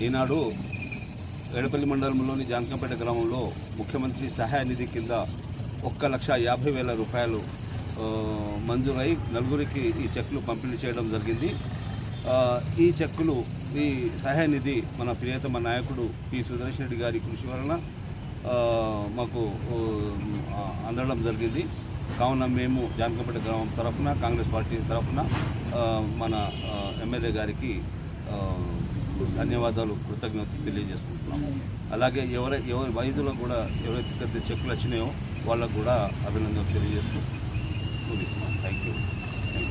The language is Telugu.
ఈనాడు ఎడపల్లి మండలంలోని జానకంపేట గ్రామంలో ముఖ్యమంత్రి సహాయ నిధి కింద 1,50,000 రూపాయలు మంజూరై నలుగురికి ఈ చెక్కులు పంపిణీ చేయడం జరిగింది. ఈ చెక్కులు, ఈ సహాయ నిధి మన ప్రియతమ నాయకుడు పి. సుదర్శన్ రెడ్డి గారి కృషి వలన మాకు అందడం జరిగింది. కావున మేము జానకంపేట గ్రామం తరఫున, కాంగ్రెస్ పార్టీ తరఫున మన ఎమ్మెల్యే గారికి ధన్యవాదాలు, కృతజ్ఞతలు తెలియజేసుకుంటున్నాము. అలాగే ఎవరి వైద్యులకు కూడా ఎవరైతే చెక్కులు వచ్చినాయో వాళ్ళకు కూడా అభినందనలు తెలియజేస్తూ ముగిస్తున్నాం. Thank you.